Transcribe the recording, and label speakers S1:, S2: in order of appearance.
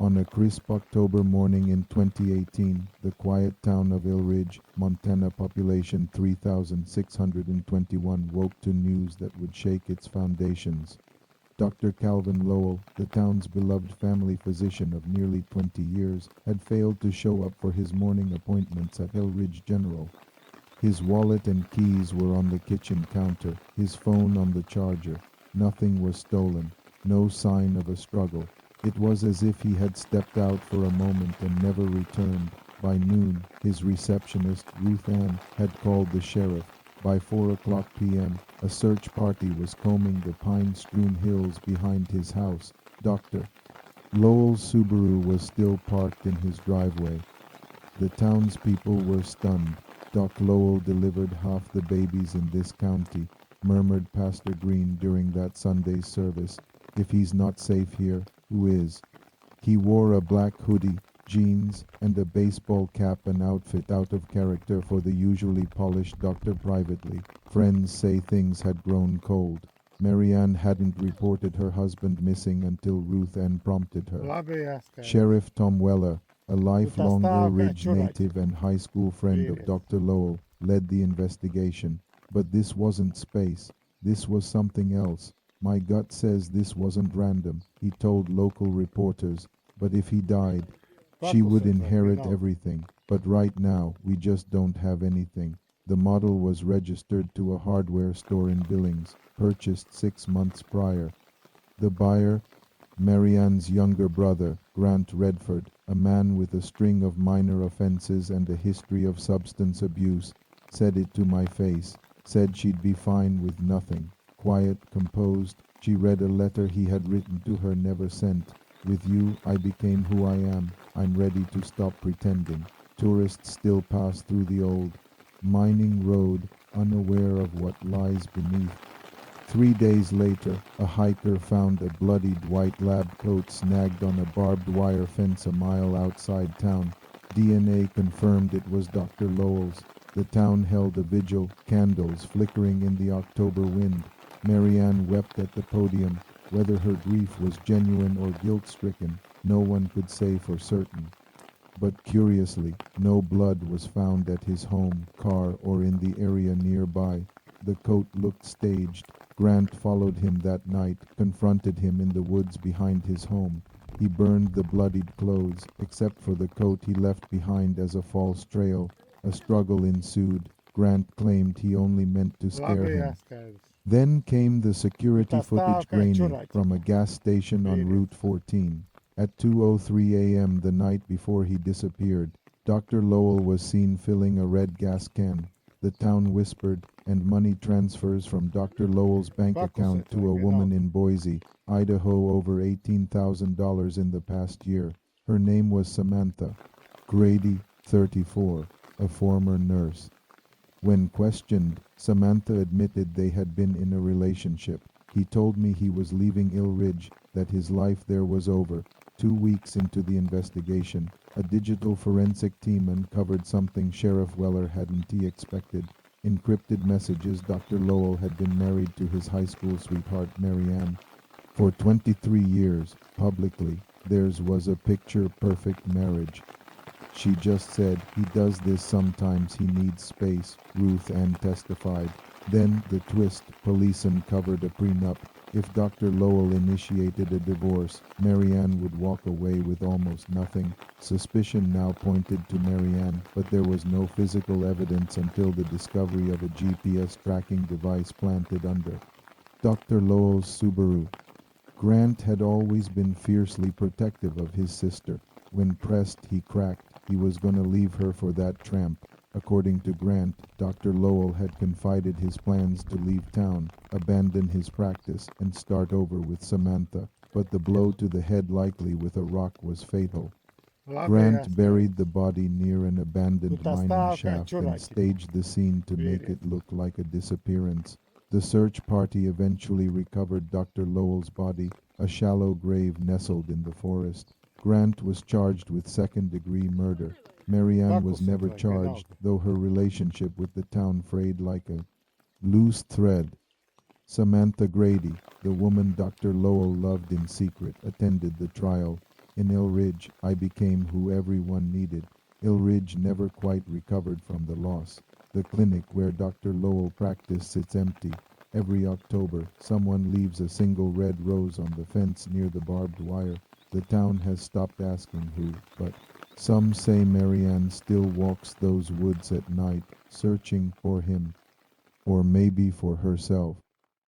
S1: On a crisp October morning in 2018, the quiet town of Ilridge, Montana, population 3,621, woke to news that would shake its foundations. Dr. Calvin Lowell, the town's beloved family physician of nearly 20 years, had failed to show up for his morning appointments at Ilridge General. His wallet and keys were on the kitchen counter, his phone on the charger. Nothing was stolen, no sign of a struggle. It was as if he had stepped out for a moment and never returned. By noon, his receptionist, Ruth Ann, had called the sheriff. By 4 p.m., a search party was combing the pine-strewn hills behind his house. Dr. Lowell's Subaru was still parked in his driveway. The townspeople were stunned. Doc Lowell delivered half the babies in this county, murmured Pastor Green during that Sunday's service. If he's not safe here, who is? He wore a black hoodie, jeans, and a baseball cap, an outfit out of character for the usually polished doctor. Privately, friends say things had grown cold. Marianne hadn't reported her husband missing until Ruth Ann prompted her. Sheriff Tom Weller, a lifelong Ilridge native and high school friend of Dr. Lowell, led the investigation. But this wasn't space. This was something else. My gut says this wasn't random, he told local reporters. But if he died, she would inherit everything. But right now, we just don't have anything. The model was registered to a hardware store in Billings, purchased 6 months prior. The buyer, Marianne's younger brother, Grant Redford, a man with a string of minor offenses and a history of substance abuse, said it to my face, said she'd be fine with nothing. Quiet, composed, she read a letter he had written to her, never sent. With you, I became who I am. I'm ready to stop pretending. Tourists still pass through the old mining road, unaware of what lies beneath. 3 days later, a hiker found a bloodied white lab coat snagged on a barbed wire fence a mile outside town. DNA confirmed it was Dr. Lowell's. The town held a vigil, candles flickering in the October wind. Marianne wept at the podium. Whether her grief was genuine or guilt-stricken, no one could say for certain. But curiously, no blood was found at his home, car, or in the area nearby. The coat looked staged. Grant followed him that night, confronted him in the woods behind his home. He burned the bloodied clothes, except for the coat he left behind as a false trail. A struggle ensued. Grant claimed he only meant to scare him. Then came the security footage grainy from a gas station on Route 14. At 2:03 a.m. the night before he disappeared, Dr. Lowell was seen filling a red gas can. The town whispered, and money transfers from Dr. Lowell's bank account to a woman in Boise, Idaho, over $18,000 in the past year. Her name was Samantha Grady, 34, a former nurse. When questioned, Samantha admitted they had been in a relationship. He told me he was leaving Ilridge, that his life there was over. 2 weeks into the investigation, a digital forensic team uncovered something Sheriff Weller hadn't expected. Encrypted messages. Dr. Lowell had been married to his high school sweetheart, Marianne. For 23 years, publicly, theirs was a picture-perfect marriage. She just said, he does this sometimes, he needs space, Ruth Ann testified. Then, the twist, police uncovered a prenup. If Dr. Lowell initiated a divorce, Marianne would walk away with almost nothing. Suspicion now pointed to Marianne, but there was no physical evidence until the discovery of a GPS tracking device planted under Dr. Lowell's Subaru. Grant had always been fiercely protective of his sister. When pressed, he cracked. He was going to leave her for that tramp. According to Grant, Dr. Lowell had confided his plans to leave town, abandon his practice, and start over with Samantha. But the blow to the head, likely with a rock, was fatal. Grant buried the body near an abandoned mining shaft and staged the scene to make it look like a disappearance. The search party eventually recovered Dr. Lowell's body, a shallow grave nestled in the forest. Grant was charged with second-degree murder. Marianne was never charged, though her relationship with the town frayed like a loose thread. Samantha Grady, the woman Dr. Lowell loved in secret, attended the trial. In Ill Ridge, I became who everyone needed. Ill Ridge never quite recovered from the loss. The clinic where Dr. Lowell practiced sits empty. Every October, someone leaves a single red rose on the fence near the barbed wire. The town has stopped asking who, but some say Marianne still walks those woods at night, searching for him, or maybe for herself.